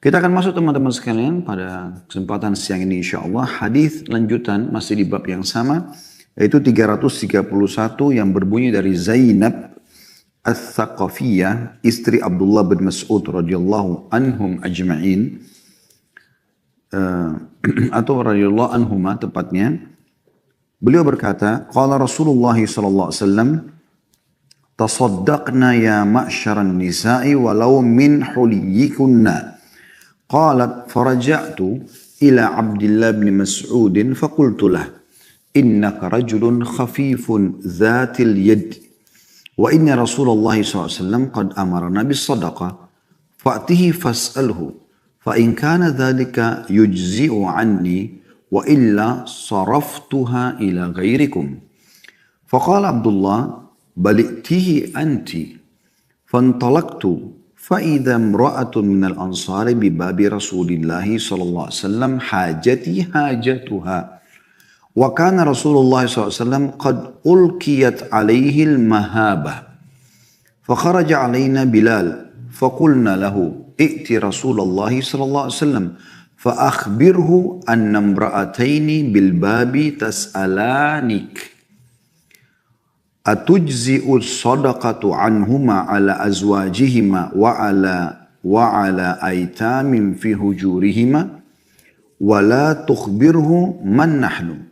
Kita akan masuk teman-teman sekalian pada kesempatan siang ini insya Allah. Hadis lanjutan masih di bab yang sama. Yaitu 331 yang berbunyi dari Zainab Al-Thaqafiyah, istri Abdullah bin Mas'ud radhiyallahu anhum ajma'in. Atau radhiyallahu anhuma tepatnya. Beliau berkata, Qala Rasulullah sallallahu alaihi wasallam, tasaddaqna ya ma'syaran nisa'i walau min huliyikunna. Qalat faraja'tu ila Abdullah bin Mas'ud faqultu lah, innaka rajulun khafifun dhatil yad wa inna Rasulullah SAW qad amarna bis sadaqah fa'tihi fas'alhu fa in kana dhalika yujzi'u anni wa illa saraftuha ila ghairikum. Faqala Abdullah bali'tihi anti fantalaqtu فإذا امرأة من الأنصار بباب رسول الله صلى الله عليه وسلم حاجتها وكان رسول الله صلى الله عليه وسلم قد ألقيت عليه المهابة فخرج علينا بلال فقلنا له ائت رسول الله صلى الله عليه وسلم فأخبره أن امرأتين بالباب تسألانك atujzi'u sadaqatu anhuma ala azwajihima wa ala aitamin fi hujurihima wa la tukhbirhu man nahnu.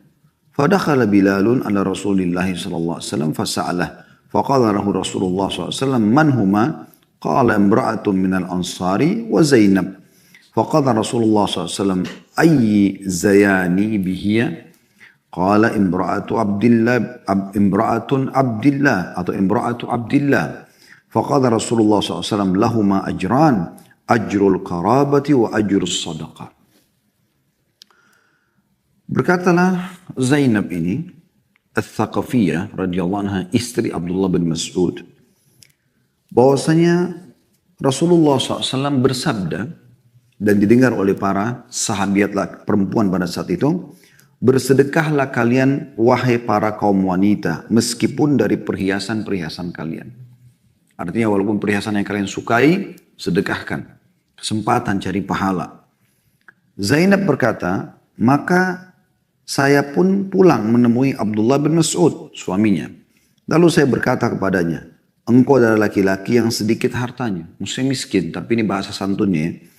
Fadakhala Bilalun ala Rasulillah sallallahu alaihi wasallam fasa'alah faqala lahu Rasulullah sallallahu alaihi wasallam man huma qala imra'atun minal ansari wa Zainab. Faqala Rasulullah sallallahu alaihi wasallam ayyi zayani bihiya Qala imra'atu Abdillah atau imra'atu Abdillah. Faqala Rasulullah SAW lahuma ajran, ajrul qarabati wa ajrus sadaqah. Berkatalah Zainab ini, Al-Thaqafiyah radhiyallahu anha, istri Abdullah bin Mas'ud, bahwasanya Rasulullah SAW bersabda dan didengar oleh para sahabat perempuan pada saat itu, bersedekahlah kalian wahai para kaum wanita meskipun dari perhiasan-perhiasan kalian. Artinya walaupun perhiasan yang kalian sukai, sedekahkan. Kesempatan cari pahala. Zainab berkata, maka saya pun pulang menemui Abdullah bin Mas'ud, suaminya. Lalu saya berkata kepadanya, engkau adalah laki-laki yang sedikit hartanya. Maksudnya miskin, tapi ini bahasa santunnya ya.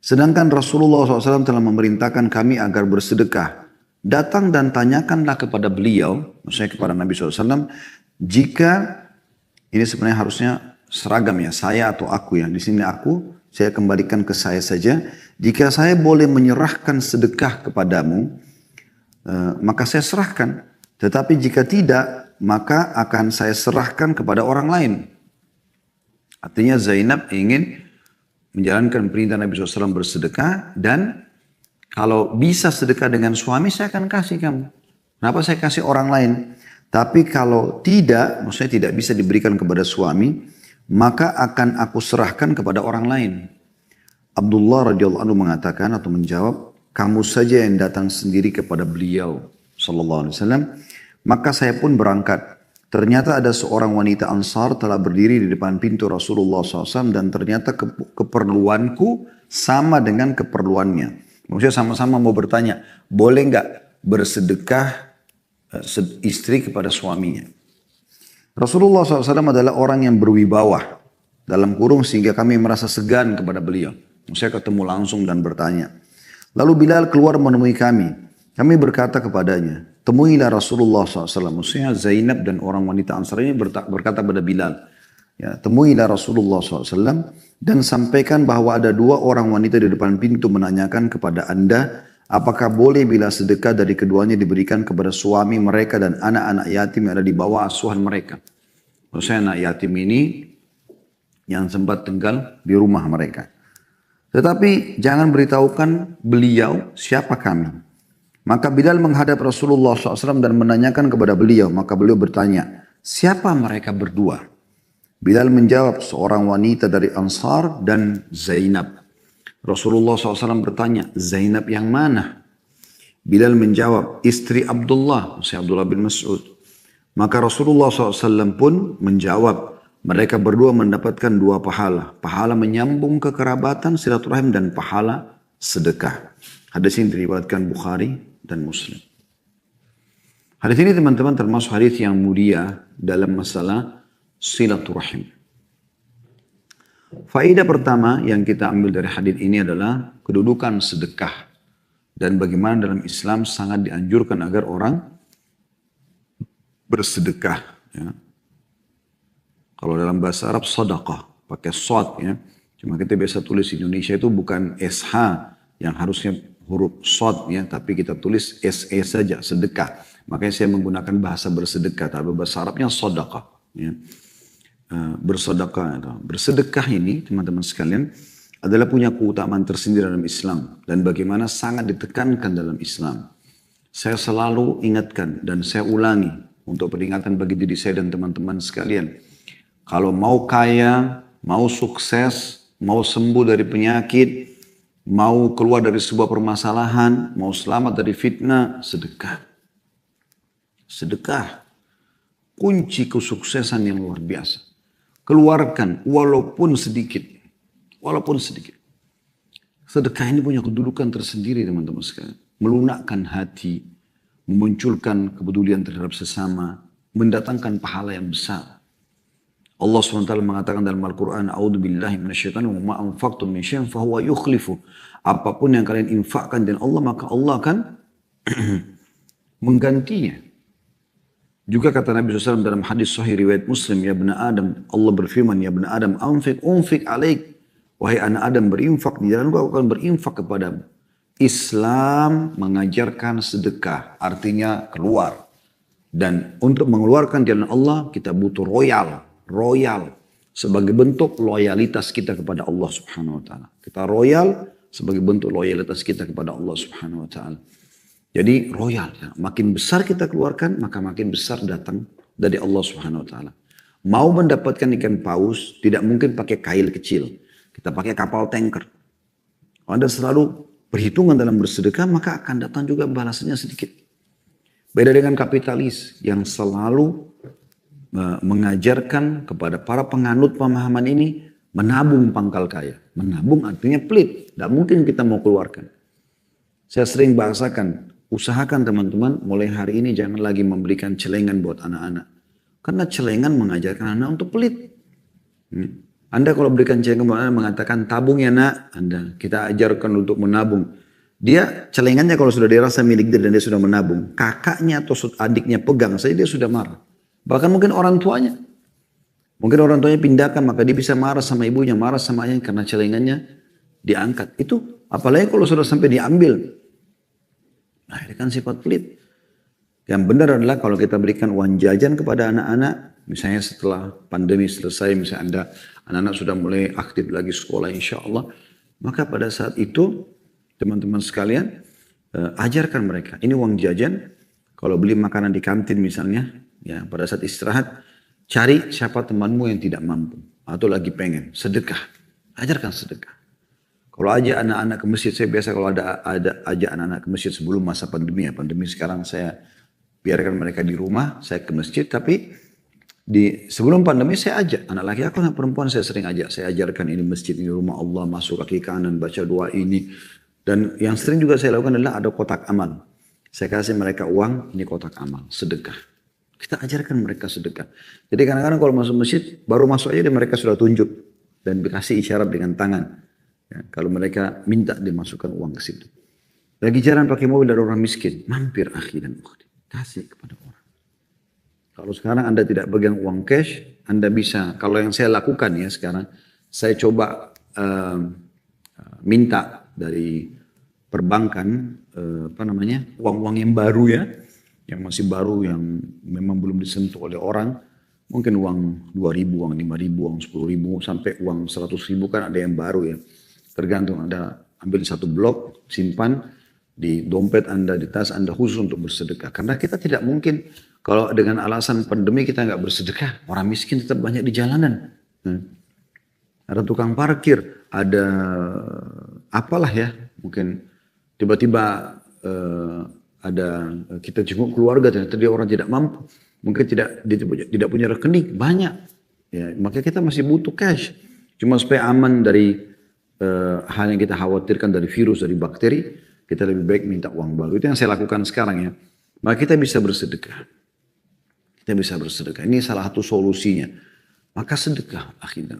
Sedangkan Rasulullah SAW telah memerintahkan kami agar bersedekah. Datang dan tanyakanlah kepada beliau, maksudnya kepada Nabi SAW, jika ini sebenarnya harusnya seragam ya, saya atau aku ya. Di sini aku, saya kembalikan ke saya saja. Jika saya boleh menyerahkan sedekah kepadamu, maka saya serahkan. Tetapi jika tidak, maka akan saya serahkan kepada orang lain. Artinya Zainab ingin menjalankan perintah Nabi SAW bersedekah dan kalau bisa sedekah dengan suami, saya akan kasih kamu. Kenapa saya kasih orang lain? Tapi kalau tidak, maksudnya tidak bisa diberikan kepada suami, maka akan aku serahkan kepada orang lain. Abdullah radhiyallahu anhu mengatakan atau menjawab, kamu saja yang datang sendiri kepada beliau sallallahu alaihi wasallam. Maka saya pun berangkat. Ternyata ada seorang wanita Ansar telah berdiri di depan pintu Rasulullah SAW dan ternyata keperluanku sama dengan keperluannya. Maksudnya sama-sama mau bertanya, boleh nggak bersedekah istri kepada suaminya? Rasulullah SAW adalah orang yang berwibawa dalam kurung sehingga kami merasa segan kepada beliau. Maksudnya ketemu langsung dan bertanya. Lalu Bilal keluar menemui kami. Kami berkata kepadanya, temuilah Rasulullah SAW. Maksudnya Zainab dan orang wanita Ansar ini berkata kepada Bilal, ya, temuilah Rasulullah SAW dan sampaikan bahwa ada dua orang wanita di depan pintu menanyakan kepada anda, apakah boleh bila sedekah dari keduanya diberikan kepada suami mereka dan anak-anak yatim yang ada di bawah asuhan mereka. Maksudnya anak yatim ini yang sempat tinggal di rumah mereka. Tetapi jangan beritahukan beliau siapa kami. Maka Bilal menghadap Rasulullah SAW dan menanyakan kepada beliau. Maka beliau bertanya, siapa mereka berdua? Bilal menjawab, seorang wanita dari Ansar dan Zainab. Rasulullah SAW bertanya, Zainab yang mana? Bilal menjawab, istri Abdullah, Abdullah bin Mas'ud. Maka Rasulullah SAW pun menjawab, Mereka berdua mendapatkan dua pahala. Pahala menyambung kekerabatan, silaturahim, dan pahala sedekah. Hadis ini diriwayatkan Bukhari dan Muslim. Hadis ini teman-teman termasuk hadis yang mulia dalam masalah silaturahim. Faedah pertama yang kita ambil dari hadis ini adalah kedudukan sedekah. Dan bagaimana dalam Islam sangat dianjurkan agar orang bersedekah. Ya. Kalau dalam bahasa Arab sadaqah, pakai shad ya. Cuma kita biasa tulis di Indonesia itu bukan SH yang harusnya huruf shad ya, tapi kita tulis SE saja, sedekah. Makanya saya menggunakan bahasa bersedekah, tapi bahasa Arabnya sadaqah. Ya. Bersedekah. Bersedekah ini teman-teman sekalian adalah punya keutamaan tersendiri dalam Islam. Dan bagaimana sangat ditekankan dalam Islam. Saya selalu ingatkan dan saya ulangi untuk peringatan bagi diri saya dan teman-teman sekalian. Kalau mau kaya, mau sukses, mau sembuh dari penyakit, mau keluar dari sebuah permasalahan, mau selamat dari fitnah, sedekah. Sedekah. Kunci kesuksesan yang luar biasa. Keluarkan walaupun sedikit. Walaupun sedikit. Sedekah ini punya kedudukan tersendiri teman-teman sekalian. Melunakkan hati, memunculkan kepedulian terhadap sesama, mendatangkan pahala yang besar. Allah SWT mengatakan dalam Al-Quran, A'udhu billahi minasyaitanir rajim, wa ma anfaqtum min syai'in fahuwa yukhlifu. Apapun yang kalian infakkan dan Allah, maka Allah akan menggantinya. Juga kata Nabi SAW dalam hadis sahih riwayat Muslim, ya bena Adam, Allah berfirman, ya bena Adam, unfik alaik. Wahai anak Adam, berinfak di jalan aku akan berinfak kepadamu. Islam mengajarkan sedekah, artinya keluar. Dan untuk mengeluarkan jalan Allah, kita butuh royal. Sebagai bentuk loyalitas kita kepada Allah Subhanahu Wa Taala. Kita royal sebagai bentuk loyalitas kita kepada Allah Subhanahu Wa Taala. Jadi royal, ya. Makin besar kita keluarkan, maka makin besar datang dari Allah Subhanahu Wa Taala. Mau mendapatkan ikan paus, tidak mungkin pakai kail kecil. Kita pakai kapal tanker. Kalau Anda selalu perhitungan dalam bersedekah, maka akan datang juga balasannya sedikit. Beda dengan kapitalis yang selalu mengajarkan kepada para penganut pemahaman ini menabung pangkal kaya. Menabung artinya pelit, tidak mungkin kita mau keluarkan. Saya sering bahasakan, usahakan teman-teman mulai hari ini jangan lagi memberikan celengan buat anak-anak. Karena celengan mengajarkan anak untuk pelit. Anda kalau berikan celengan buat anak mengatakan tabung ya nak, kita ajarkan untuk menabung. Dia celengannya kalau sudah dirasa milik dia dan dia sudah menabung, kakaknya atau adiknya pegang saja dia sudah marah. Bahkan mungkin orang tuanya. Mungkin orang tuanya pindahkan maka dia bisa marah sama ibunya, marah sama ayahnya karena celengannya diangkat. Itu apalagi kalau sudah sampai diambil. Nah ini kan sifat pelit. Yang benar adalah kalau kita berikan uang jajan kepada anak-anak. Misalnya setelah pandemi selesai, misalnya anak-anak sudah mulai aktif lagi sekolah insya Allah. Maka pada saat itu teman-teman sekalian ajarkan mereka. Ini uang jajan. Kalau beli makanan di kantin misalnya. Ya, pada saat istirahat, cari siapa temanmu yang tidak mampu. Atau lagi pengen, sedekah. Ajarkan sedekah. Kalau ajak anak-anak ke masjid, saya biasa kalau ada ajak anak-anak ke masjid sebelum masa pandemi ya. Pandemi sekarang saya biarkan mereka di rumah, saya ke masjid. Tapi sebelum pandemi saya ajak. Anak laki aku, anak perempuan saya sering ajak. Saya ajarkan ini masjid, ini rumah Allah, masuk kaki kanan, baca doa ini. Dan yang sering juga saya lakukan adalah ada kotak amal. Saya kasih mereka uang, ini kotak amal, sedekah. Kita ajarkan mereka sedekah. Jadi kadang-kadang kalau masuk masjid, baru masuk aja mereka sudah tunjuk. Dan dikasih isyarat dengan tangan. Ya, kalau mereka minta dimasukkan uang ke situ. Lagi jalan pakai mobil dari orang miskin. Mampir akhi dan ukhti. Kasih kepada orang. Kalau sekarang Anda tidak pegang uang cash, Anda bisa. Kalau yang saya lakukan ya sekarang. Saya coba minta dari perbankan. Uang-uang yang baru ya. Yang masih baru, yang memang belum disentuh oleh orang, mungkin uang 2.000, uang 5.000, uang 10.000, sampai uang 100.000 kan ada yang baru ya. Tergantung Anda ambil satu blok, simpan di dompet Anda, di tas Anda khusus untuk bersedekah. Karena kita tidak mungkin, kalau dengan alasan pandemi kita nggak bersedekah, orang miskin tetap banyak di jalanan. Ada tukang parkir, ada apalah ya, mungkin tiba-tiba ada kita jenguk keluarga ternyata dia orang tidak mampu, mungkin tidak punya rekening banyak Ya, maka kita masih butuh cash. Cuma supaya aman dari hal yang kita khawatirkan dari virus, dari bakteri, kita lebih baik minta uang baru. Itu yang saya lakukan sekarang ya. Maka kita bisa bersedekah. Kita bisa bersedekah. Ini salah satu solusinya. Maka sedekah akhirnya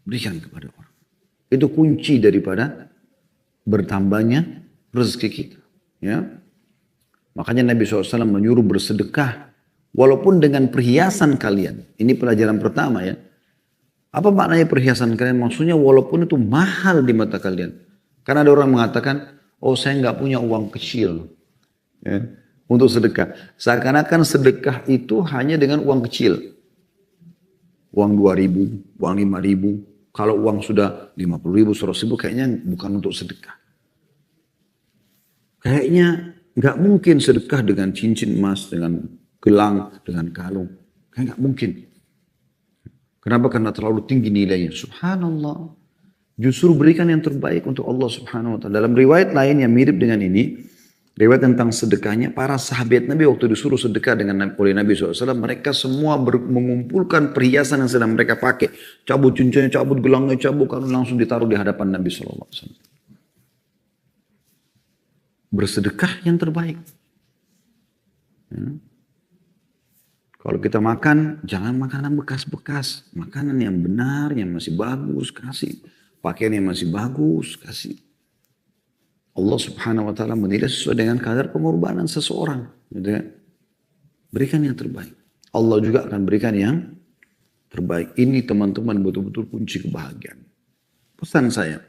berikan kepada orang. Itu kunci daripada bertambahnya rezeki kita. Ya. Makanya Nabi SAW menyuruh bersedekah walaupun dengan perhiasan kalian. Ini pelajaran pertama ya. Apa maknanya perhiasan kalian? Maksudnya walaupun itu mahal di mata kalian. Karena ada orang mengatakan, oh saya nggak punya uang kecil ya, untuk sedekah. Seakan-akan sedekah itu hanya dengan uang kecil. Uang 2.000, uang 5.000. Kalau uang sudah 50.000, 100.000 kayaknya bukan untuk sedekah. Kayaknya nggak mungkin sedekah dengan cincin emas, dengan gelang, dengan kalung. Kayak nggak mungkin. Kenapa? Karena terlalu tinggi nilainya. Subhanallah. Justru berikan yang terbaik untuk Allah Subhanahu wa ta'ala. Dalam riwayat lain yang mirip dengan ini, riwayat tentang sedekahnya, para sahabat Nabi waktu disuruh sedekah oleh Nabi SAW, mereka semua mengumpulkan perhiasan yang sedang mereka pakai. Cabut cincinnya, cabut gelangnya, cabut, kalau langsung ditaruh di hadapan Nabi SAW. Bersedekah yang terbaik. Ya. Kalau kita makan, jangan makanan bekas-bekas. Makanan yang benar, yang masih bagus, kasih. Pakaian yang masih bagus, kasih. Allah Subhanahu wa ta'ala menilai sesuai dengan kadar pengorbanan seseorang. Gitu ya. Berikan yang terbaik. Allah juga akan berikan yang terbaik. Ini teman-teman betul-betul kunci kebahagiaan. Pesan saya,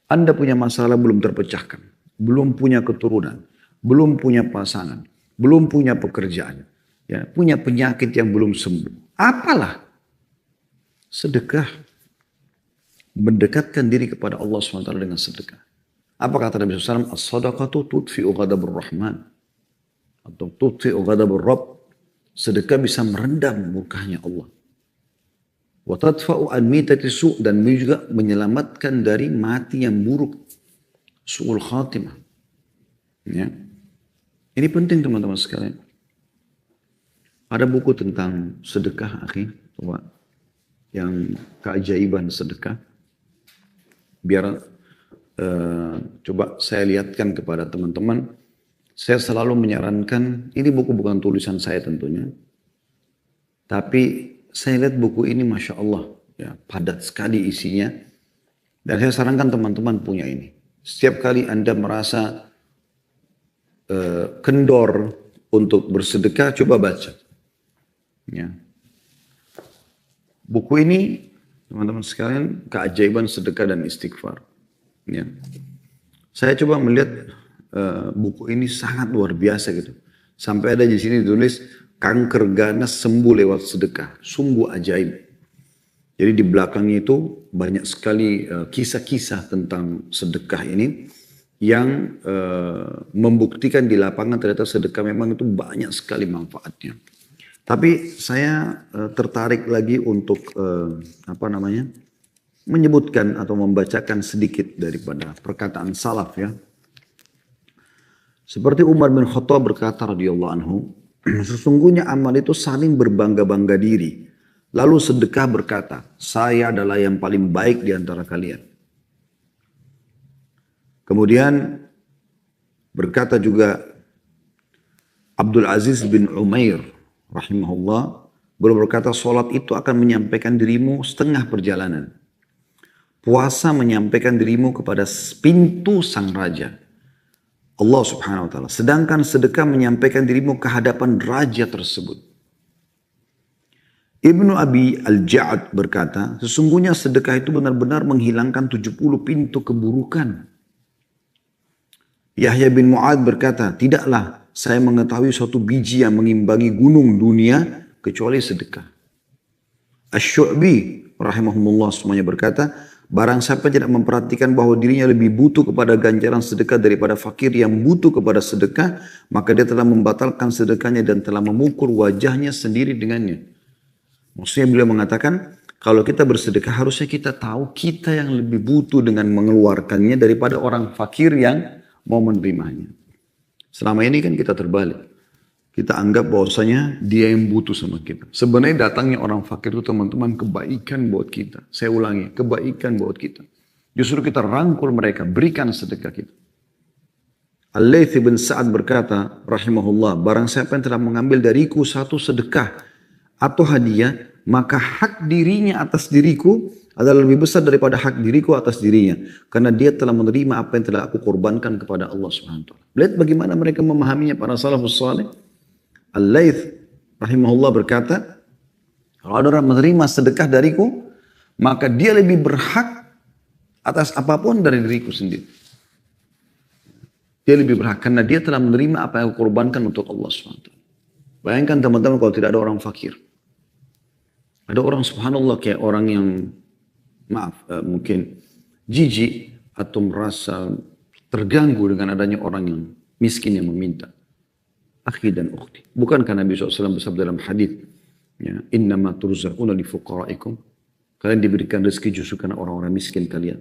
Anda punya masalah belum terpecahkan. Belum punya keturunan. Belum punya pasangan. Belum punya pekerjaan. Ya, punya penyakit yang belum sembuh. Apalah? Sedekah. Mendekatkan diri kepada Allah SWT dengan sedekah. Apa kata Nabi SAW? As-sadaqatu tudfi'u ghadabur rahman. Atau tudfi'u ghadabur rabb. Sedekah bisa merendam murkahnya Allah. Wa tadfa'u an mitati su'. Dan juga menyelamatkan dari mati yang buruk. Su'ul khatimah. Ya. Ini penting teman-teman sekalian. Ada buku tentang sedekah, akhi, coba, yang keajaiban sedekah. Biar coba saya lihatkan kepada teman-teman. Saya selalu menyarankan, ini buku bukan tulisan saya tentunya. Tapi saya lihat buku ini Masya Allah, ya, padat sekali isinya. Dan saya sarankan teman-teman punya ini. Setiap kali Anda merasa kendor untuk bersedekah, coba baca. Ya. Buku ini teman-teman sekalian keajaiban sedekah dan istighfar. Ya. Saya coba melihat buku ini sangat luar biasa gitu. Sampai ada di sini ditulis kanker ganas sembuh lewat sedekah. Sungguh ajaib. Jadi di belakangnya itu banyak sekali kisah-kisah tentang sedekah ini yang membuktikan di lapangan ternyata sedekah memang itu banyak sekali manfaatnya. Tapi saya tertarik lagi untuk menyebutkan atau membacakan sedikit daripada perkataan salaf ya. Seperti Umar bin Khattab berkata radhiyallahu anhu, sesungguhnya amal itu saling berbangga-bangga diri. Lalu sedekah berkata, saya adalah yang paling baik di antara kalian. Kemudian berkata juga Abdul Aziz bin Umair rahimahullah, beliau berkata, sholat itu akan menyampaikan dirimu setengah perjalanan. Puasa menyampaikan dirimu kepada pintu sang raja, Allah Subhanahu wa ta'ala. Sedangkan sedekah menyampaikan dirimu ke hadapan raja tersebut. Ibnu Abi Al-Ja'ad berkata, sesungguhnya sedekah itu benar-benar menghilangkan 70 pintu keburukan. Yahya bin Mu'ad berkata, tidaklah saya mengetahui suatu biji yang mengimbangi gunung dunia kecuali sedekah. Asy-Syu'bi rahimahumullah semuanya berkata, barang siapa tidak memperhatikan bahwa dirinya lebih butuh kepada ganjaran sedekah daripada fakir yang butuh kepada sedekah, maka dia telah membatalkan sedekahnya dan telah memukul wajahnya sendiri dengannya. Maksudnya beliau mengatakan, kalau kita bersedekah harusnya kita tahu kita yang lebih butuh dengan mengeluarkannya daripada orang fakir yang mau menerimanya. Selama ini kan kita terbalik. kita anggap bahwasanya dia yang butuh sama kita. Sebenarnya datangnya orang fakir itu teman-teman kebaikan buat kita. Saya ulangi, kebaikan buat kita. Justru kita rangkul mereka, berikan sedekah kita. Al-Layth bin Sa'ad berkata, rahimahullah, barang siapa yang telah mengambil dariku satu sedekah atau hadiah, maka hak dirinya atas diriku adalah lebih besar daripada hak diriku atas dirinya. Karena dia telah menerima apa yang telah aku korbankan kepada Allah SWT. Lihat bagaimana mereka memahaminya para salafus saleh. Al-Layth rahimahullah berkata, kalau ada orang menerima sedekah dariku, maka dia lebih berhak atas apapun dari diriku sendiri. Dia lebih berhak karena dia telah menerima apa yang aku korbankan untuk Allah SWT. Bayangkan teman-teman kalau tidak ada orang fakir. Ada orang subhanallah kayak orang yang mungkin jijik atau merasa terganggu dengan adanya orang yang miskin yang meminta. Akhi dan ukhti. Bukankah Nabi SAW bersabda dalam hadis, ya, innama turzaquna li fuqara'ikum. Kalian diberikan rezeki justru karena orang-orang miskin kalian.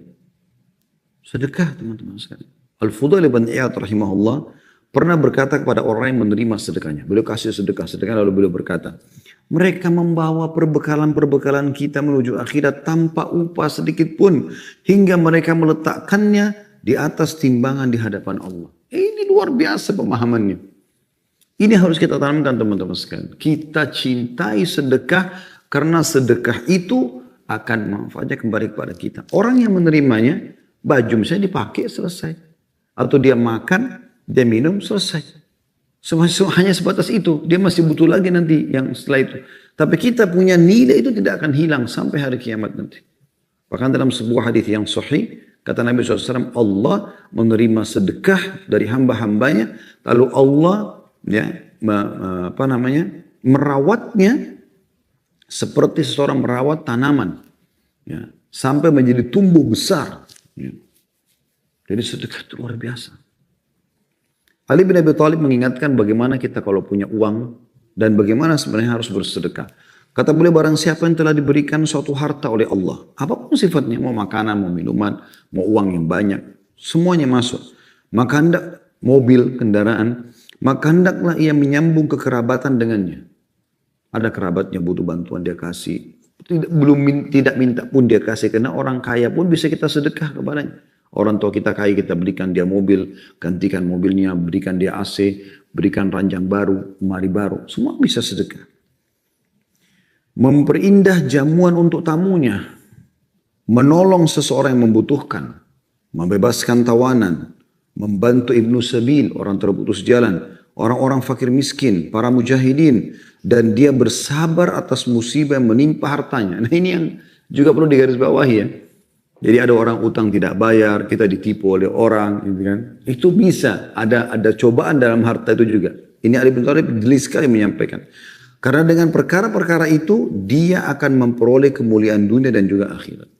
Sedekah teman-teman sekalian. Al-Fudail bin Iyad rahimahullah pernah berkata kepada orang yang menerima sedekahnya. Beliau kasih sedekah lalu beliau berkata, mereka membawa perbekalan-perbekalan kita menuju akhirat tanpa upah sedikit pun. Hingga mereka meletakkannya di atas timbangan di hadapan Allah. Ini luar biasa pemahamannya. Ini harus kita tanamkan teman-teman sekalian. Kita cintai sedekah karena sedekah itu akan manfaatnya kembali kepada kita. Orang yang menerimanya, baju misalnya dipakai selesai. Atau dia makan, dia minum selesai. Hanya sebatas itu. Dia masih butuh lagi nanti yang setelah itu. Tapi kita punya nilai itu tidak akan hilang sampai hari kiamat nanti. Bahkan dalam sebuah hadis yang sahih, kata Nabi SAW, Allah menerima sedekah dari hamba-hambanya. Lalu Allah merawatnya seperti seseorang merawat tanaman. Ya, sampai menjadi tumbuh besar. Ya. Jadi sedekah itu luar biasa. Ali bin Abi Thalib mengingatkan bagaimana kita kalau punya uang dan bagaimana sebenarnya harus bersedekah. Kata beliau, barang siapa yang telah diberikan suatu harta oleh Allah, apapun sifatnya, mau makanan, mau minuman, mau uang yang banyak, semuanya masuk. Maka hendak mobil, kendaraan, maka hendaklah ia menyambung kekerabatan dengannya. Ada kerabatnya butuh bantuan, dia kasih. Tidak minta pun dia kasih, karena orang kaya pun bisa kita sedekah kepadanya. Orang tua kita kaya, kita berikan dia mobil, gantikan mobilnya, berikan dia AC, berikan ranjang baru, lemari baru. Semua bisa sedekah. Memperindah jamuan untuk tamunya. Menolong seseorang yang membutuhkan. Membebaskan tawanan. Membantu ibnu sabil, orang terputus jalan. Orang-orang fakir miskin, para mujahidin. Dan dia bersabar atas musibah yang menimpa hartanya. Nah ini yang juga perlu digarisbawahi ya. Jadi ada orang utang tidak bayar, kita ditipu oleh orang, gitu kan? Itu bisa, ada cobaan dalam harta itu juga. Ini Ali bin Thalib jeli sekali menyampaikan. Karena dengan perkara-perkara itu, dia akan memperoleh kemuliaan dunia dan juga akhirat.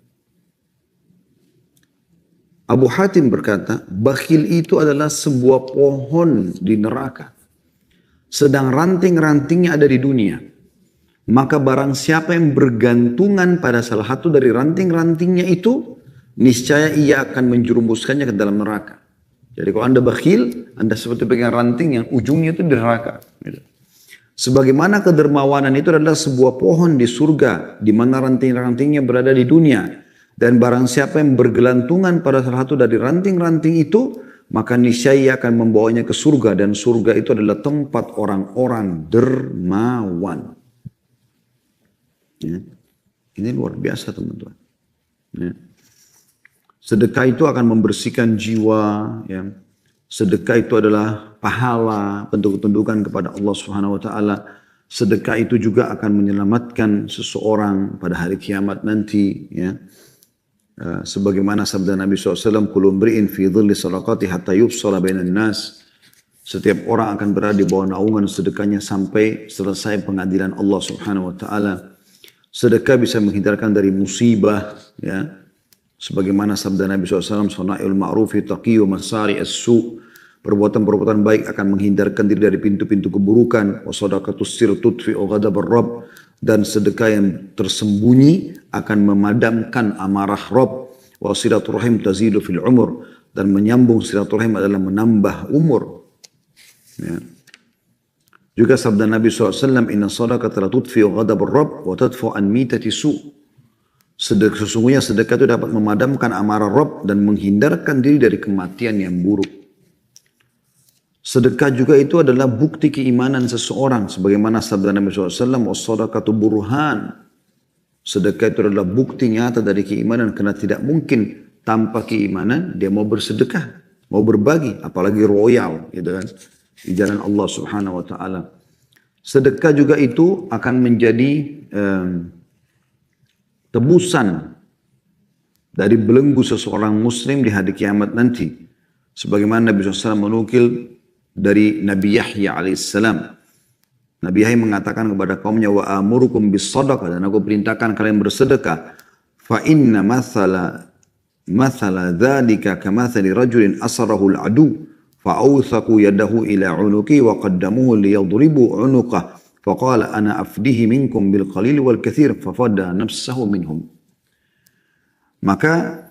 Abu Hatim berkata, bakhil itu adalah sebuah pohon di neraka. Sedang ranting-rantingnya ada di dunia. Maka barang siapa yang bergantungan pada salah satu dari ranting-rantingnya itu, niscaya ia akan menjerumuskannya ke dalam neraka. Jadi kalau anda bakhil, anda seperti pegang ranting yang ujungnya itu di neraka. Sebagaimana kedermawanan itu adalah sebuah pohon di surga, di mana ranting-rantingnya berada di dunia. Dan barang siapa yang bergelantungan pada salah satu dari ranting-ranting itu, maka niscaya ia akan membawanya ke surga. Dan surga itu adalah tempat orang-orang dermawan. Ya. Ini luar biasa teman-teman. Ya. Sedekah itu akan membersihkan jiwa. Ya. Sedekah itu adalah pahala, bentuk ketundukan kepada Allah Subhanahu Wa Taala. Sedekah itu juga akan menyelamatkan seseorang pada hari kiamat nanti. Ya. Sebagaimana sabda Nabi SAW, "Kullu mri'in fi dhilli sadaqati hatta yufsala bainan nas." Setiap orang akan berada di bawah naungan sedekahnya sampai selesai pengadilan Allah Subhanahu Wa Taala. Sedekah bisa menghindarkan dari musibah, ya. Sebagaimana sabda Nabi SAW, "Suna'il ma'rufi taqiyu masari as-su'." Perbuatan-perbuatan baik akan menghindarkan diri dari pintu-pintu keburukan. Wa sadaqatus sir tudfi'u ghadabar rabb. Dan sedekah yang tersembunyi akan memadamkan amarah Rabb. Wa silaturahim tazidu fil umur. Dan menyambung silaturahim adalah menambah umur. Ya. Juga sabda Nabi SAW, Inna sadaqata la tudfi'u ghadab ar-Rabb wa tadfu an mitati su'. Sesungguhnya sedekah itu dapat memadamkan amarah Rabb dan menghindarkan diri dari kematian yang buruk. Sedekah juga itu adalah bukti keimanan seseorang. Sebagaimana sabda Nabi SAW, was-sadaqatu burhan. Sedekah itu adalah bukti nyata dari keimanan. Karena tidak mungkin tanpa keimanan dia mau bersedekah, mau berbagi, apalagi royal, gitu kan, di jalan Allah Subhanahu wa taala. Sedekah juga itu akan menjadi tebusan dari belenggu seseorang muslim di hari kiamat nanti. Sebagaimana Nabi SAW menukil dari Nabi Yahya alaihissalam. Nabi Yahya mengatakan kepada kaumnya, wa amurukum bis sadaqah, dan aku perintahkan kalian bersedekah. Fa inna mathala dhalika kamathali rajulin asarahu al-adu fa'awthaku yadahu ila unuki wa qaddamuhu liyadribu unukah faqala ana afdihi minkum bil qalil wal kathir fafadda nafsahu minhum. Maka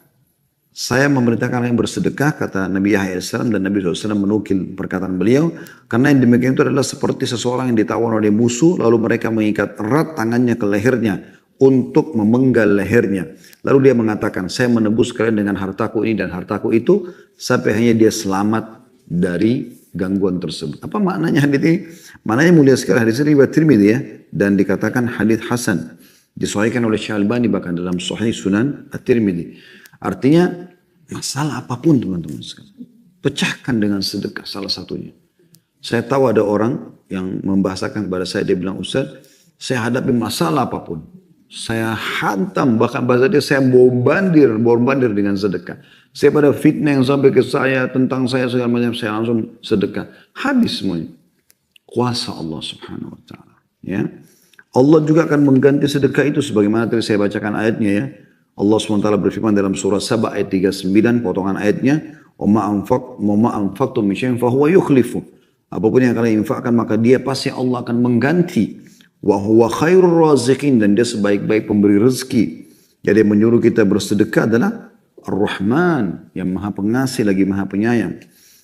saya memerintahkan kalian bersedekah, kata Nabi Yahya AS, dan Nabi SAW menukil perkataan beliau, karena yang demikian itu adalah seperti seseorang yang ditawan oleh musuh, lalu mereka mengikat erat tangannya ke lehernya untuk memenggal lehernya. Lalu dia mengatakan, saya menebus kalian dengan hartaku ini dan hartaku itu, sampai hanya dia selamat dari gangguan tersebut. Apa maknanya hadis ini? Maknanya mulia sekali, hadis ini riwayat Tirmidzi ya, dan dikatakan hadis hasan. Disahihkan oleh Syekh Albani bahkan dalam Sahih Sunan At-Tirmidzi. Artinya masalah apapun teman-teman sekalian, pecahkan dengan sedekah salah satunya. Saya tahu ada orang yang membahasakan kepada saya, dia bilang, Ustaz, saya hadapi masalah apapun, saya hantam, bahkan bahasa dia, saya bombardir dengan sedekah. Saya pada fitnah yang sampai ke saya, tentang saya segala macam, saya langsung sedekah. Habis semuanya. Kuasa Allah Subhanahu wa ta'ala. Ya. Allah juga akan mengganti sedekah itu sebagaimana tadi saya bacakan ayatnya ya. Allah SWT berfirman dalam surah Saba ayat 39, potongan ayatnya, وَمَا أَنْفَقْتُمْ مِنْ شَيْءٍ فَهُوَ يُخْلِفُ. Apapun yang kalian infakkan, maka dia pasti Allah akan mengganti. وَهُوَ خَيْرُ الرَّازِقِينَ, dan dia sebaik-baik pemberi rezeki. Jadi yang menyuruh kita bersedekah adalah Ar-Rahman, yang maha pengasih lagi maha penyayang.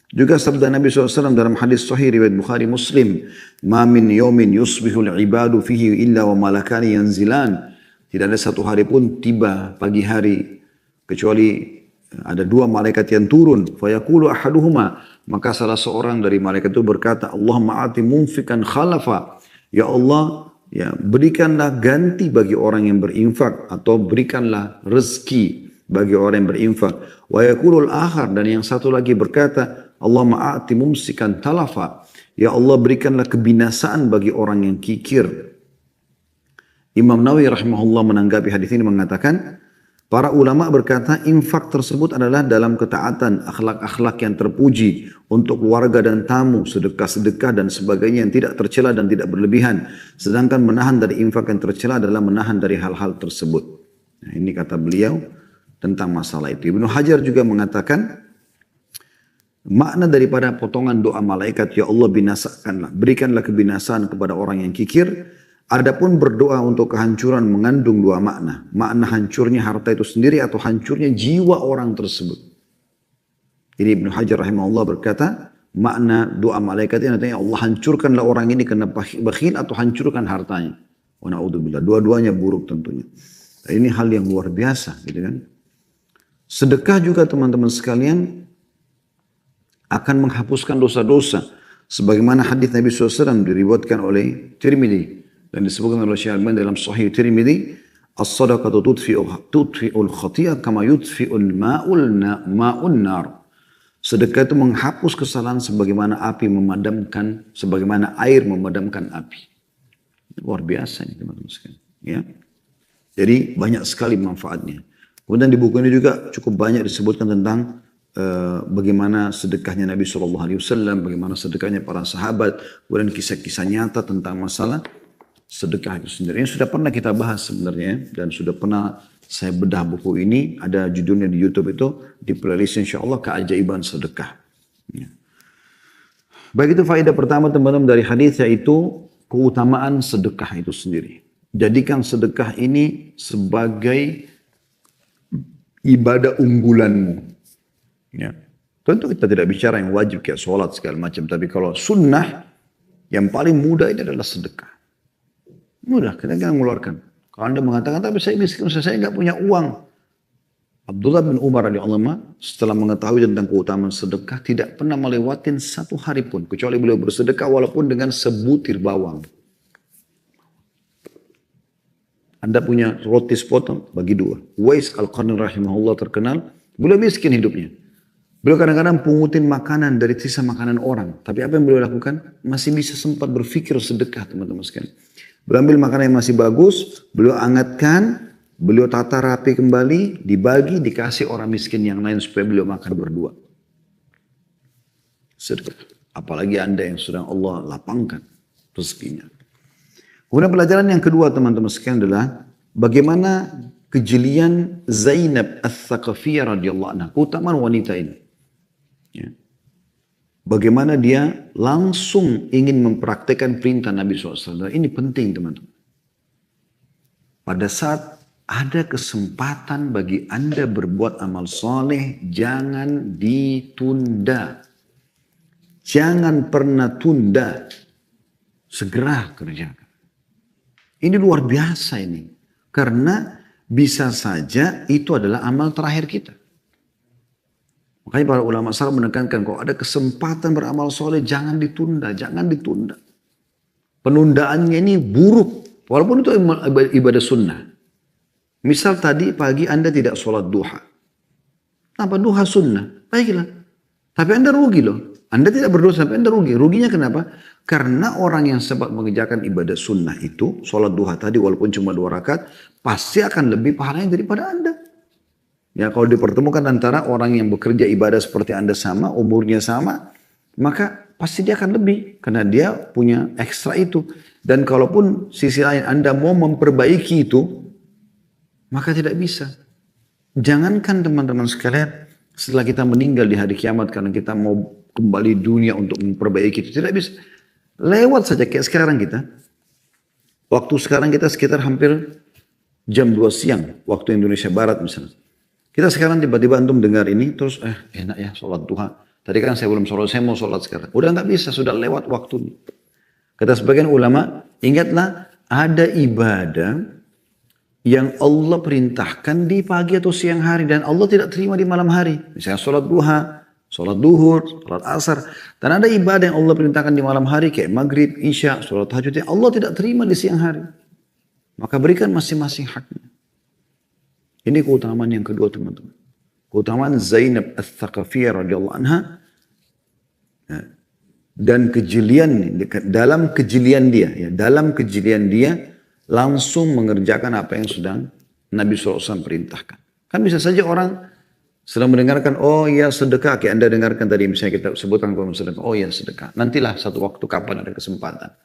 Juga sabda Nabi SAW dalam hadis sahih riwayat Bukhari Muslim, مَا مِنْ يَوْمٍ يُصْبِحُ الْعِبَادُ فِيهِ إِلَّا وَمَلَكَانِ يَنْزِلَانِ. Tidak ada satu hari pun tiba pagi hari kecuali ada dua malaikat yang turun. Fayaqulu ahaduhuma, maka salah seorang dari malaikat itu berkata, Allahumma ati munfikan khalafa. Ya Allah, ya berikanlah ganti bagi orang yang berinfak, atau berikanlah rezeki bagi orang yang berinfak. Wa yaqulul akhar, dan yang satu lagi berkata, Allahumma ati mumsikan talafa. Ya Allah, berikanlah kebinasaan bagi orang yang kikir. Imam Nawawi rahimahullah menanggapi hadis ini mengatakan, para ulama berkata infak tersebut adalah dalam ketaatan, akhlak-akhlak yang terpuji untuk keluarga dan tamu, sedekah-sedekah dan sebagainya yang tidak tercela dan tidak berlebihan. Sedangkan menahan dari infak yang tercela adalah menahan dari hal-hal tersebut. Nah, ini kata beliau tentang masalah itu. Ibnu Hajar juga mengatakan, makna daripada potongan doa malaikat, ya Allah binasakanlah, berikanlah kebinasaan kepada orang yang kikir. Adapun berdoa untuk kehancuran mengandung dua makna. Makna hancurnya harta itu sendiri atau hancurnya jiwa orang tersebut. Ini Ibnu Hajar rahimahullah berkata, makna doa malaikat ini artinya Allah hancurkanlah orang ini karena bakhil atau hancurkan hartanya. Wa na'udzubillah. Dua-duanya buruk tentunya. Dan ini hal yang luar biasa, gitu kan. Sedekah juga teman-teman sekalian akan menghapuskan dosa-dosa. Sebagaimana hadis Nabi SAW diriwayatkan oleh Tirmidzi dan disebutkan oleh Syekh Albani dalam Sahih Tirmidzi, as-sadaqatu tudfi'ul khati'ah kama yudfi'ul ma'un nar. Sedekah itu menghapus kesalahan sebagaimana api memadamkan, sebagaimana air memadamkan api. Luar biasa ini teman-teman sekalian. Ya. Jadi banyak sekali manfaatnya. Kemudian di buku ini juga cukup banyak disebutkan tentang bagaimana sedekahnya Nabi SAW, bagaimana sedekahnya para sahabat, kemudian kisah-kisah nyata tentang masalah sedekah itu sendiri. Ini sudah pernah kita bahas sebenarnya, dan sudah pernah saya bedah buku ini, ada judulnya di YouTube itu, di playlist insyaAllah keajaiban sedekah. Ya. Baik, itu faedah pertama teman-teman dari hadis, yaitu keutamaan sedekah itu sendiri. Jadikan sedekah ini sebagai ibadah unggulanmu. Ya. Tentu kita tidak bicara yang wajib kayak sholat segala macam, tapi kalau sunnah Yang paling mudah ini adalah sedekah. Mudah, kita mengeluarkan. Kalau Anda mengatakan, tapi saya miskin, saya nggak punya uang. Abdullah bin Umar radhiyallahu anhu setelah mengetahui tentang keutamaan sedekah tidak pernah melewatin satu hari pun kecuali beliau bersedekah walaupun dengan sebutir bawang. Anda punya roti sepotong bagi dua. Uwais Al-Qarni rahimahullah terkenal, beliau miskin hidupnya. Beliau kadang-kadang pungutin makanan dari sisa makanan orang. Tapi apa yang beliau lakukan? Masih bisa sempat berpikir sedekah teman-teman sekalian. Beliau ambil makanan yang masih bagus, beliau angatkan, beliau tata rapi kembali, dibagi, dikasih orang miskin yang lain supaya beliau makan berdua. Sedekah. Apalagi Anda yang sedang Allah lapangkan rezekinya. Kemudian pelajaran yang kedua teman-teman sekalian adalah bagaimana kejelian Zainab Ats-Tsaqafiyah radhiyallahu anha, keutamaan wanita ini. Ya. Bagaimana dia langsung ingin mempraktekkan perintah Nabi SAW. Ini penting teman-teman. Pada saat ada kesempatan bagi Anda berbuat amal soleh, jangan ditunda. Jangan pernah tunda. Segera kerjakan. Ini luar biasa ini. Karena bisa saja itu adalah amal terakhir kita. Makanya para ulama salaf menekankan kalau ada kesempatan beramal soleh jangan ditunda, jangan ditunda. Penundaannya ini buruk. Walaupun itu ibadah sunnah. Misal tadi pagi Anda tidak sholat duha. Apa duha sunnah? Baiklah. Tapi Anda rugi loh. Anda tidak berdosa tapi Anda rugi. Ruginya kenapa? Karena orang yang sempat mengerjakan ibadah sunnah itu, sholat duha tadi walaupun cuma 2 rakaat, pasti akan lebih pahalanya daripada Anda. Ya kalau dipertemukan antara orang yang bekerja ibadah seperti Anda sama, umurnya sama, maka pasti dia akan lebih. Karena dia punya ekstra itu. Dan kalaupun sisi lain Anda mau memperbaiki itu, maka tidak bisa. Jangankan teman-teman sekalian, setelah kita meninggal di hari kiamat karena kita mau kembali dunia untuk memperbaiki itu, tidak bisa. Lewat saja kayak sekarang kita. Waktu sekarang kita sekitar hampir jam 2 siang, waktu Indonesia Barat misalnya. Kita sekarang tiba-tiba antum dengar ini, terus enak ya sholat duha. Tadi kan saya belum sholat, saya mau sholat sekarang. Udah nggak bisa, sudah lewat waktunya. Kata sebagian ulama, ingatlah ada ibadah yang Allah perintahkan di pagi atau siang hari. Dan Allah tidak terima di malam hari. Misalnya sholat duha, sholat duhur, sholat asar. Dan ada ibadah yang Allah perintahkan di malam hari, kayak maghrib, isya, sholat tahajud, yang Allah tidak terima di siang hari. Maka berikan masing-masing haknya. Ini keutamaan yang kedua teman-teman. Keutamaan Zainab Ats-Tsaqafiyah radhiyallahu anha. Dan kejelian, dalam kejelian dia, langsung mengerjakan apa yang sedang Nabi SAW perintahkan. Kan bisa saja orang sedang mendengarkan, oh ya sedekah. Kayak Anda dengarkan tadi, misalnya kita sebutkan kalau sedekah, oh ya sedekah. Nantilah satu waktu kapan ada kesempatan.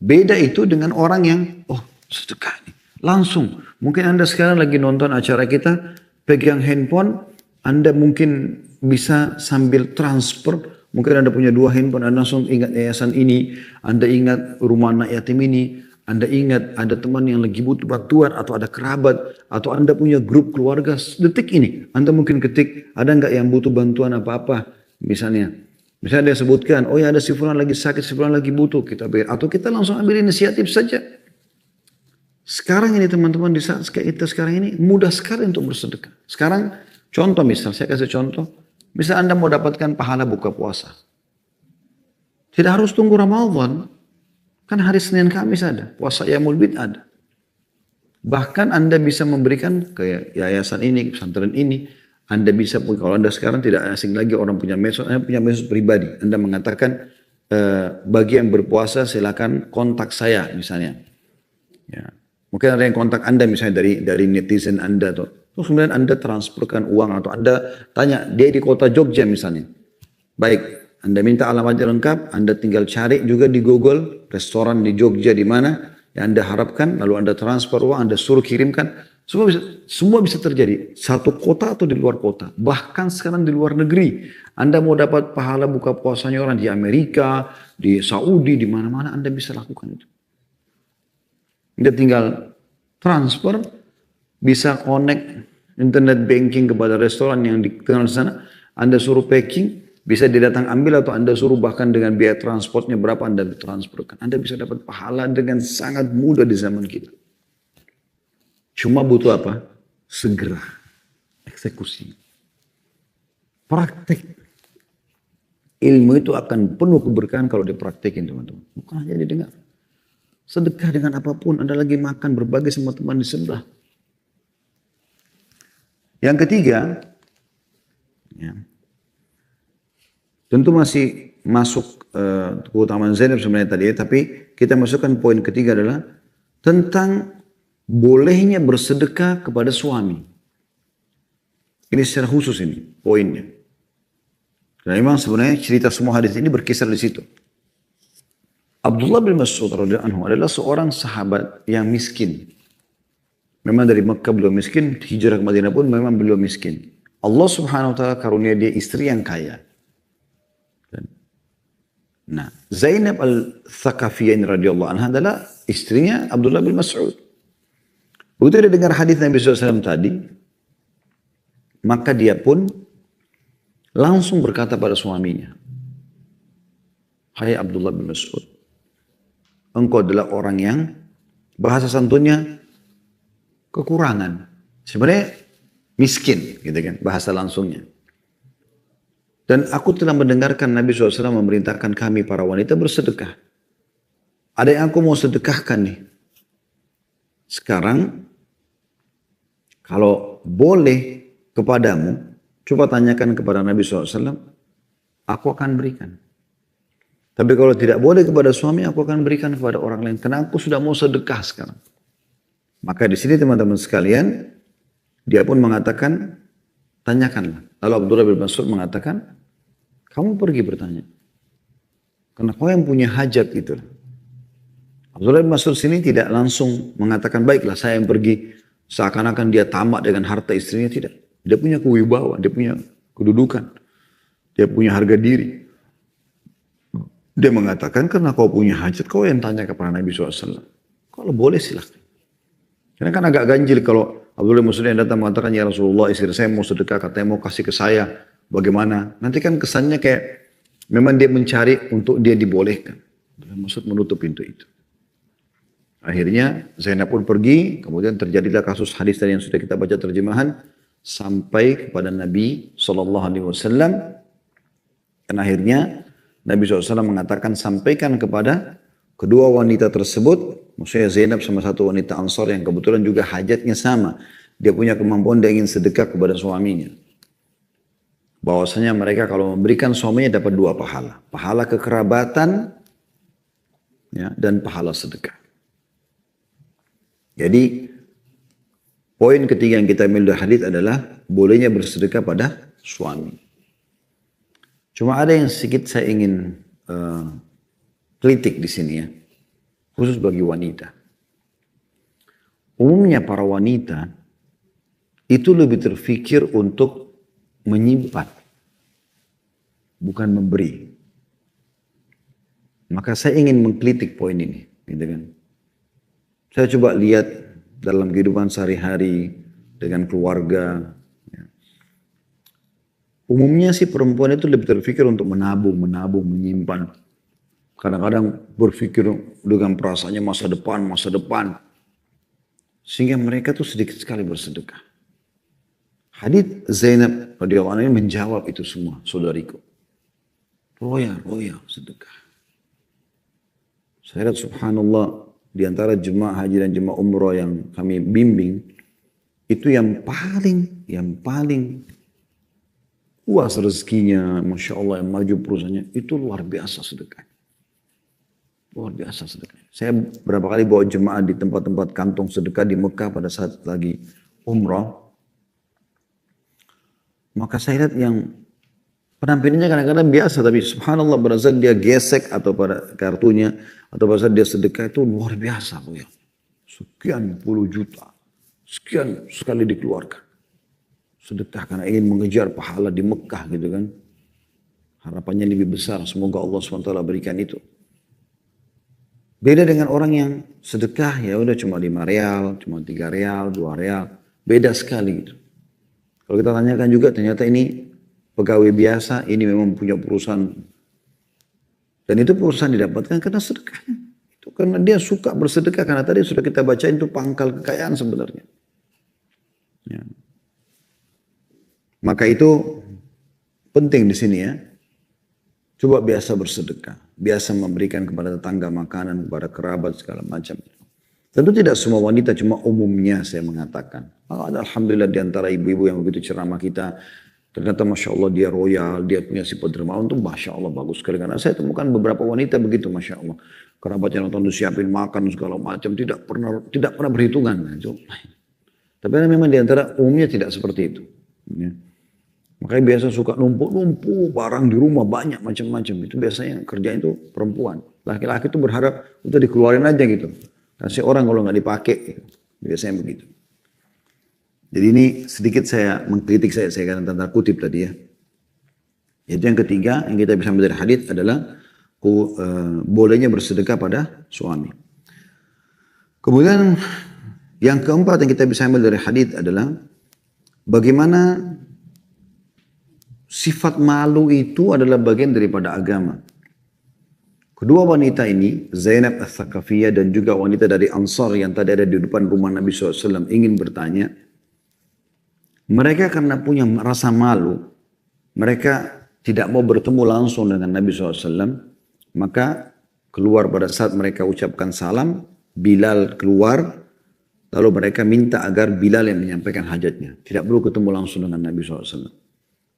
Beda itu dengan orang yang, oh sedekah nih. Langsung, mungkin Anda sekarang lagi nonton acara kita, pegang handphone, Anda mungkin bisa sambil transfer, mungkin Anda punya 2 handphone, Anda langsung ingat yayasan ini, Anda ingat rumah anak yatim ini, Anda ingat ada teman yang lagi butuh bantuan, atau ada kerabat, atau Anda punya grup keluarga, detik ini, Anda mungkin ketik, ada nggak yang butuh bantuan apa-apa, misalnya dia sebutkan, oh ya ada si fulan lagi sakit, si fulan lagi butuh, kita bayar, atau kita langsung ambil inisiatif saja. Sekarang ini teman-teman di saat kita sekarang ini mudah sekali untuk bersedekah. Sekarang contoh misal, saya kasih contoh. Misal Anda mau dapatkan pahala buka puasa. Tidak harus tunggu Ramadan. Kan hari Senin Kamis ada. Puasa Yaumul Bid ada. Bahkan Anda bisa memberikan ke yayasan ini, pesantren ini. Anda bisa, kalau Anda sekarang tidak asing lagi orang punya medsos, Anda punya medsos pribadi. Anda mengatakan, bagi yang berpuasa silakan kontak saya misalnya. Ya. Mungkin ada yang kontak Anda misalnya dari netizen Anda tuh. Terus kemudian Anda transferkan uang atau Anda tanya dia di kota Jogja misalnya. Baik, Anda minta alamatnya lengkap, Anda tinggal cari juga di Google restoran di Jogja di mana yang Anda harapkan, lalu Anda transfer uang, Anda suruh kirimkan. Semua bisa terjadi. Satu kota atau di luar kota. Bahkan sekarang di luar negeri. Anda mau dapat pahala buka puasanya orang di Amerika, di Saudi, di mana-mana Anda bisa lakukan itu. Dia tinggal transfer, bisa connect internet banking kepada restoran yang dikenal di sana. Anda suruh packing, Bisa didatang ambil atau Anda suruh bahkan dengan biaya transportnya berapa Anda transportkan. Anda bisa dapat pahala dengan sangat mudah di zaman kita. Cuma butuh apa? Segera. Eksekusi. Praktek. Ilmu itu akan penuh keberkahan kalau dipraktekin teman-teman. Bukan hanya didengar. Sedekah dengan apapun. Anda lagi makan berbagi sama teman di sebelah. Yang ketiga. Ya, tentu masih masuk keutamaan Zainab sebenarnya tadi ya, tapi kita masukkan poin ketiga adalah tentang bolehnya bersedekah kepada suami. Ini secara khusus ini poinnya. Dan memang sebenarnya cerita semua hadis ini berkisar di situ. Abdullah bin Mas'ud radhiyallahu anhu adalah seorang sahabat yang miskin. Memang dari Mekah beliau miskin, hijrah ke Madinah pun memang beliau miskin. Allah Subhanahu wa taala karunia dia istri yang kaya. Nah, Zainab al-Thaqafiyah radhiyallahu anha adalah istrinya Abdullah bin Mas'ud. Begitu dia dengar hadis Nabi SAW tadi, maka dia pun langsung berkata pada suaminya, "Hai Abdullah bin Mas'ud, engkau adalah orang yang bahasa santunnya kekurangan. Sebenarnya miskin, gitu kan, bahasa langsungnya. Dan aku telah mendengarkan Nabi SAW memerintahkan kami para wanita bersedekah. Ada yang aku mau sedekahkan nih. Sekarang, kalau boleh kepadamu, coba tanyakan kepada Nabi SAW, aku akan berikan. Tapi kalau tidak boleh kepada suami, aku akan berikan kepada orang lain. Karena aku sudah mau sedekah sekarang." Maka di sini teman-teman sekalian, dia pun mengatakan, tanyakanlah. Lalu Abdullah bin Mas'ud mengatakan, kamu pergi bertanya. Karena kau yang punya hajat itu. Abdullah bin Mas'ud sini tidak langsung mengatakan, baiklah saya yang pergi. Seakan-akan dia tamak dengan harta istrinya, tidak. Dia punya kewibawaan, dia punya kedudukan. Dia punya harga diri. Dia mengatakan, karena kau punya hajat, kau yang tanya kepada Nabi SAW. Kalau boleh silahkan. Karena kan agak ganjil kalau Abdullah bin Mas'ud yang datang mengatakan, ya Rasulullah istri saya mau sedekah, katanya mau kasih ke saya. Bagaimana? Nanti kan kesannya kayak memang dia mencari untuk dia dibolehkan. Maksud menutup pintu itu. Akhirnya Zainab pun pergi, kemudian terjadilah kasus hadis tadi yang sudah kita baca terjemahan sampai kepada Nabi SAW. Dan akhirnya Nabi SAW mengatakan sampaikan kepada kedua wanita tersebut, maksudnya Zainab sama satu wanita Ansar yang kebetulan juga hajatnya sama. Dia punya kemampuan, dia ingin sedekah kepada suaminya. Bahwasanya mereka kalau memberikan suaminya dapat dua pahala. Pahala kekerabatan ya, dan pahala sedekah. Jadi poin ketiga yang kita ambil dari hadis adalah bolehnya bersedekah pada suami. Cuma ada yang sedikit saya ingin kritik di sini ya. Khusus bagi wanita. Umumnya para wanita itu lebih terfikir untuk menyimpan. Bukan memberi. Maka saya ingin mengkritik poin ini. Gitu kan. Saya coba lihat dalam kehidupan sehari-hari dengan keluarga. Ya. Umumnya sih perempuan itu lebih terfikir untuk menabung, menyimpan. Kadang-kadang berpikir dengan perasaannya masa depan. Sehingga mereka tuh sedikit sekali bersedekah. Hadits Zainab radhiyallahu anha menjawab itu semua, saudariku. Roya sedekah. Saya lihat subhanallah di antara jemaah haji dan jemaah umrah yang kami bimbing, itu yang paling puas rezekinya, Masya Allah yang maju perusahaannya, itu luar biasa sedekah. Luar biasa sedekah. Saya berapa kali bawa jemaah di tempat-tempat kantong sedekah di Mekah pada saat lagi umrah. Maka saya lihat yang penampilannya kadang-kadang biasa, tapi subhanallah pada saat dia gesek atau pada kartunya, atau pada saat dia sedekah itu luar biasa. Ya. Sekian puluh juta, sekian sekali dikeluarkan. Sedekah karena ingin mengejar pahala di Mekah gitu kan. Harapannya lebih besar, semoga Allah SWT berikan itu. Beda dengan orang yang sedekah ya udah cuma 5 real, cuma 3 real, 2 real. Beda sekali gitu. Kalau kita tanyakan juga ternyata ini pegawai biasa, ini memang punya perusahaan. Dan itu perusahaan didapatkan karena sedekahnya. Itu karena dia suka bersedekah, karena tadi sudah kita bacain itu pangkal kekayaan sebenarnya. Ya. Maka itu penting di sini ya. Coba biasa bersedekah, biasa memberikan kepada tetangga makanan, kepada kerabat segala macam. Tentu tidak semua wanita, cuma umumnya saya mengatakan. Alhamdulillah di antara ibu-ibu yang begitu ceramah kita, ternyata Masya Allah dia royal, dia punya sifat dermawan itu Masya Allah bagus sekali. Karena saya temukan beberapa wanita begitu Masya Allah. Kerabatnya nonton siapin makan segala macam, tidak pernah berhitungan. Tapi memang di antara umumnya tidak seperti itu. Ya. Makanya biasa suka numpuk-numpuk barang di rumah banyak macam-macam. Itu biasanya kerjaan itu perempuan. Laki-laki itu berharap udah dikeluarin aja gitu. Kasih orang kalau nggak dipakai. Gitu. Biasanya begitu. Jadi ini sedikit saya mengkritik saya katakan tanda kutip tadi ya. Itu yang ketiga yang kita bisa ambil dari hadits adalah bolehnya bersedekah pada suami. Kemudian yang keempat yang kita bisa ambil dari hadits adalah bagaimana sifat malu itu adalah bagian daripada agama. Kedua wanita ini, Zainab Al-Thaqafiyah dan juga wanita dari Ansar yang tadi ada di depan rumah Nabi SAW ingin bertanya. Mereka karena punya rasa malu, mereka tidak mau bertemu langsung dengan Nabi SAW. Maka keluar pada saat mereka ucapkan salam, Bilal keluar. Lalu mereka minta agar Bilal yang menyampaikan hajatnya. Tidak perlu ketemu langsung dengan Nabi SAW.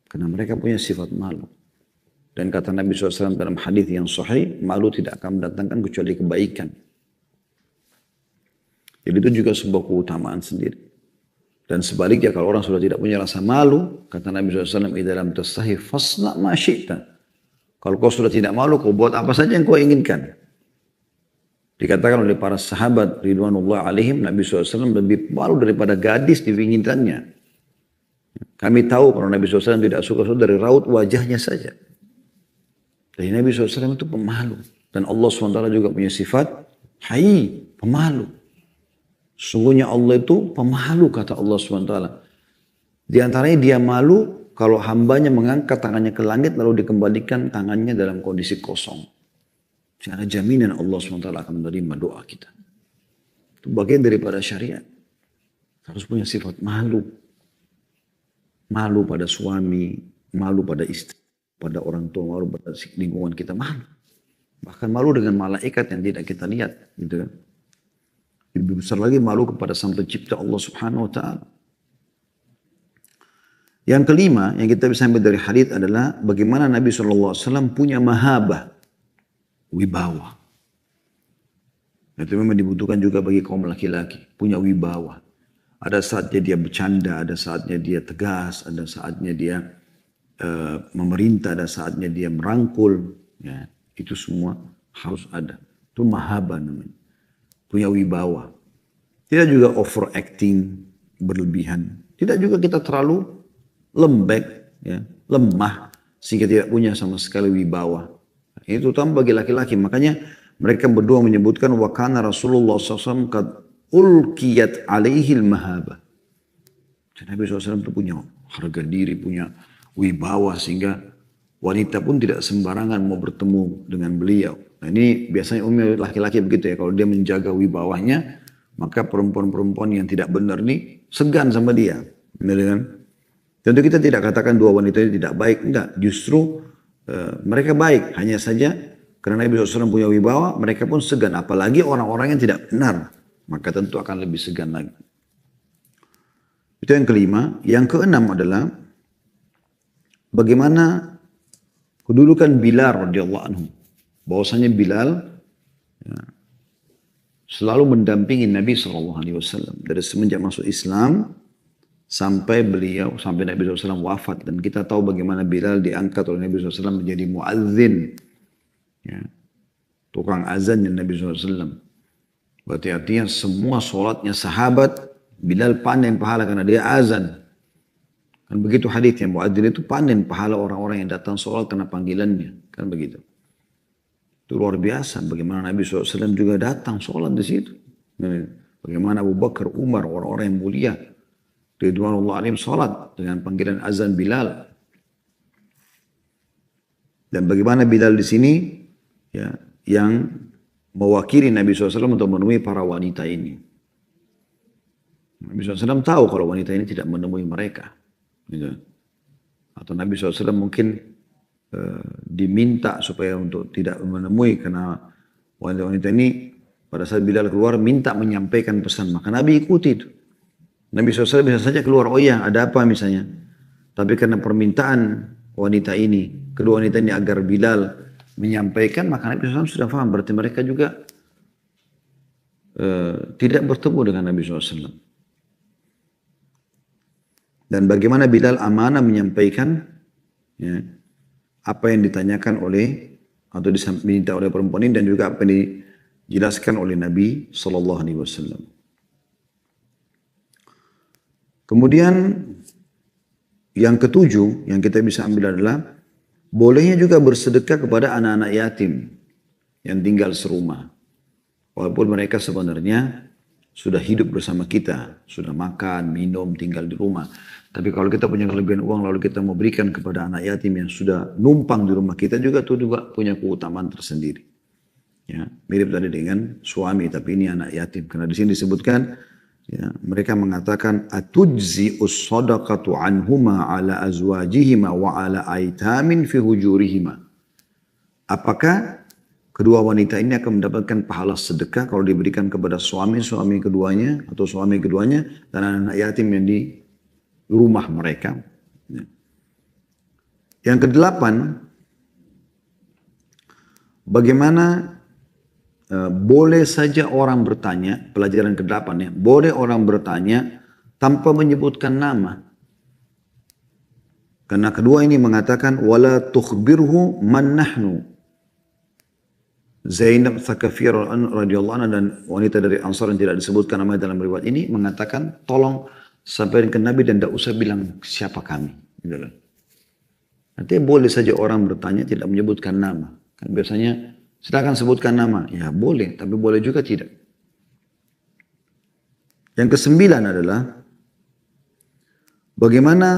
Karena mereka punya sifat malu. Dan kata Nabi SAW dalam hadis yang sahih, malu tidak akan mendatangkan kecuali kebaikan. Jadi itu juga sebuah keutamaan sendiri. Dan sebaliknya kalau orang sudah tidak punya rasa malu, kata Nabi SAW, dalam tastahi fasna ma syi'ta. Kalau kau sudah tidak malu, kau buat apa saja yang kau inginkan. Dikatakan oleh para sahabat ridwanullah alaihim, Nabi SAW lebih malu daripada gadis diinginkannya. Kami tahu kalau Nabi SAW tidak suka dari raut wajahnya saja. Jadi Nabi SAW itu pemalu. Dan Allah SWT juga punya sifat Hayy, pemalu. Sungguhnya Allah itu pemalu kata Allah SWT. Di antaranya dia malu kalau hambanya mengangkat tangannya ke langit lalu dikembalikan tangannya dalam kondisi kosong. Tidak ada jaminan Allah SWT akan menerima doa kita. Itu bagian daripada syariat. Harus punya sifat malu. Malu pada suami, malu pada istri, pada orang tua, malu pada lingkungan kita, malu. Bahkan malu dengan malaikat yang tidak kita lihat. Gitu kan. Lebih besar lagi malu kepada Sang Pencipta Allah Subhanahu Wa Taala. Yang kelima yang kita bisa ambil dari hadits adalah bagaimana Nabi SAW punya mahabah, wibawa. Itu memang dibutuhkan juga bagi kaum laki-laki, punya wibawa. Ada saatnya dia bercanda, ada saatnya dia tegas, ada saatnya dia memerintah, ada saatnya dia merangkul. Ya, itu semua harus ada. Itu mahabah namanya. Punya wibawa. Tidak juga overacting, berlebihan. Tidak juga kita terlalu lembek, ya, lemah, sehingga tidak punya sama sekali wibawa. Itu terutama bagi laki-laki. Makanya mereka berdua menyebutkan wa kana Rasulullah SAW qad ulkiyat alaihil mahabah. Nabi SAW itu punya harga diri, punya wibawa sehingga wanita pun tidak sembarangan mau bertemu dengan beliau. Nah ini biasanya umumnya laki-laki begitu ya. Kalau dia menjaga wibawanya, maka perempuan-perempuan yang tidak benar nih segan sama dia. Tentu kita tidak katakan dua wanita ini tidak baik. Enggak, justru mereka baik. Hanya saja karena Nabi SAW punya wibawa, mereka pun segan. Apalagi orang-orang yang tidak benar. Maka tentu akan lebih segan lagi. Itu yang kelima. Yang keenam adalah bagaimana kedudukan Bilal radhiyallahu anhu. Bahwasanya Bilal ya, selalu mendampingi Nabi SAW dari semenjak masuk Islam sampai Nabi SAW wafat. Dan kita tahu bagaimana Bilal diangkat oleh Nabi SAW menjadi muazzin, ya, tukang azannya Nabi SAW. Berarti artinya semua sholatnya sahabat, Bilal panen pahala karena dia azan. Kan begitu haditsnya, muadzin itu panen pahala orang-orang yang datang sholat karena panggilannya. Kan begitu. Itu luar biasa bagaimana Nabi SAW juga datang sholat di situ. Bagaimana Abu Bakar, Umar, orang-orang yang mulia, ridwanullah alaihim sholat dengan panggilan azan Bilal. Dan bagaimana Bilal di sini ya, yang mewakili Nabi SAW untuk menemui para wanita ini. Nabi SAW tahu kalau wanita ini tidak menemui mereka. Gitu. Atau Nabi SAW mungkin diminta supaya untuk tidak menemui, karena wanita-wanita ini pada saat Bilal keluar minta menyampaikan pesan. Maka Nabi ikuti itu. Nabi SAW bisa saja keluar, oh iya ada apa misalnya. Tapi karena permintaan wanita ini, kedua wanita ini agar Bilal menyampaikan, maka Nabi SAW sudah paham. Berarti mereka juga tidak bertemu dengan Nabi SAW. Dan bagaimana Bilal amanah menyampaikan ya, apa yang ditanyakan oleh atau diminta oleh perempuan ini, dan juga apa yang dijelaskan oleh Nabi SAW. Kemudian yang ketujuh yang kita bisa ambil adalah bolehnya juga bersedekah kepada anak-anak yatim yang tinggal serumah. Walaupun mereka sebenarnya sudah hidup bersama kita, sudah makan, minum, tinggal di rumah. Tapi kalau kita punya kelebihan uang lalu kita mau berikan kepada anak yatim yang sudah numpang di rumah kita, juga itu juga punya keutamaan tersendiri. Ya, mirip tadi dengan suami, tapi ini anak yatim. Karena di sini disebutkan, ya, mereka mengatakan atujzi us-sadaqatu anhuma ala azwajihima wa ala aitamin fi hujurihima. Apakah kedua wanita ini akan mendapatkan pahala sedekah kalau diberikan kepada suami keduanya atau suami keduanya dan anak yatim yang di rumah mereka. Yang kedelapan, bagaimana boleh saja orang bertanya, pelajaran ke-8 ya, boleh orang bertanya tanpa menyebutkan nama. Karena kedua ini mengatakan wala tukhbirhu man nahnu. Zainab Thaqafiyah radhiyallahu anha dan wanita dari Ansar yang tidak disebutkan namanya dalam riwayat ini mengatakan tolong sampaikan ke Nabi dan tidak usah bilang siapa kami. Gitu. Artinya boleh saja orang bertanya tidak menyebutkan nama. Kan biasanya silakan sebutkan nama. Ya boleh, tapi boleh juga tidak. Yang kesembilan adalah bagaimana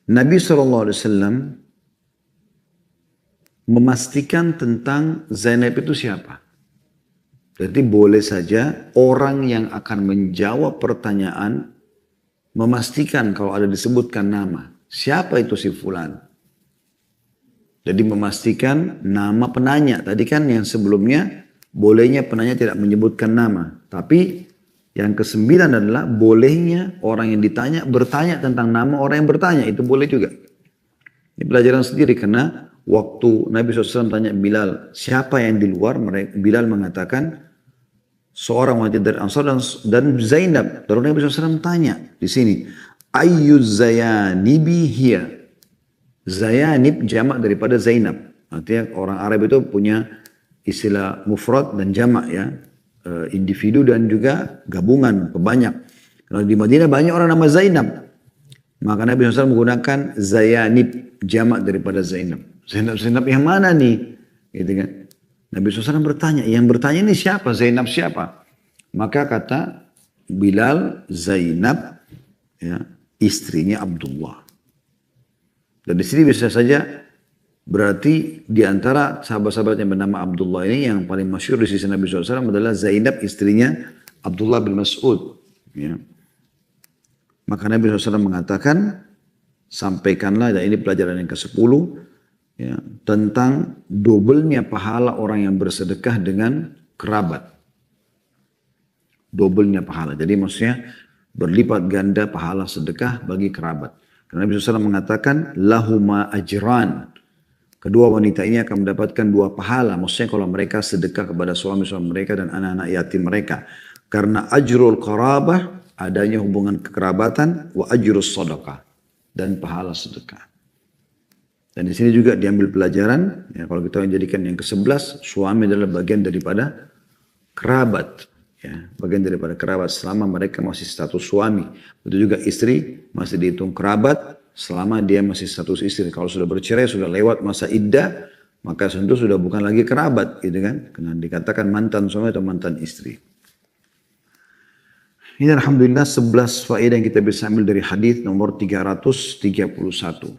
Nabi SAW memastikan tentang Zainab itu siapa. Jadi boleh saja orang yang akan menjawab pertanyaan memastikan kalau ada disebutkan nama. Siapa itu si fulan? Jadi memastikan nama penanya. Tadi kan yang sebelumnya bolehnya penanya tidak menyebutkan nama. Tapi yang ke-9 adalah bolehnya orang yang ditanya bertanya tentang nama orang yang bertanya. Itu boleh juga. Ini pelajaran sendiri karena waktu Nabi SAW tanya Bilal siapa yang di luar, Bilal mengatakan seorang wanita dari Ansar dan Zainab. Lalu Nabi SAW tanya di sini, ayyuz zayanibi hiya. Zayanib jamak daripada Zainab. Artinya orang Arab itu punya istilah mufrad dan jamak ya. Individu dan juga gabungan, banyak. Kalau di Madinah banyak orang nama Zainab. Maka Nabi SAW menggunakan Zayanib, jamak daripada Zainab. Zainab yang mana nih? Gitu kan. Nabi SAW bertanya, yang bertanya ini siapa? Zainab siapa? Maka kata Bilal, Zainab, ya, istrinya Abdullah. Dan di sini bisa saja berarti di antara sahabat-sahabat yang bernama Abdullah ini yang paling masyhur di sisi Nabi SAW adalah Zainab istrinya Abdullah bin Mas'ud. Ya. Maka Nabi SAW mengatakan, sampaikanlah, dan ini pelajaran yang ke-10, ya, tentang dobelnya pahala orang yang bersedekah dengan kerabat. Dobelnya pahala. Jadi maksudnya berlipat ganda pahala sedekah bagi kerabat. Karena Nabi SAW mengatakan, lahuma ajran. Kedua wanita ini akan mendapatkan 2 pahala. Maksudnya kalau mereka sedekah kepada suami-suami mereka dan anak-anak yatim mereka. Karena ajrul qarabah, adanya hubungan kekerabatan, wa ajrus sadaqah, dan pahala sedekah. Dan di sini juga diambil pelajaran, ya, kalau kita jadikan yang ke-11, suami adalah bagian daripada kerabat. Ya, bagian daripada kerabat selama mereka masih status suami. Begitu juga istri masih dihitung kerabat selama dia masih status istri. Kalau sudah bercerai, sudah lewat masa iddah, maka tentu sudah bukan lagi kerabat, gitu kan? Karena dikatakan mantan suami atau mantan istri. Ini alhamdulillah 11 faedah yang kita bisa ambil dari hadis nomor 331.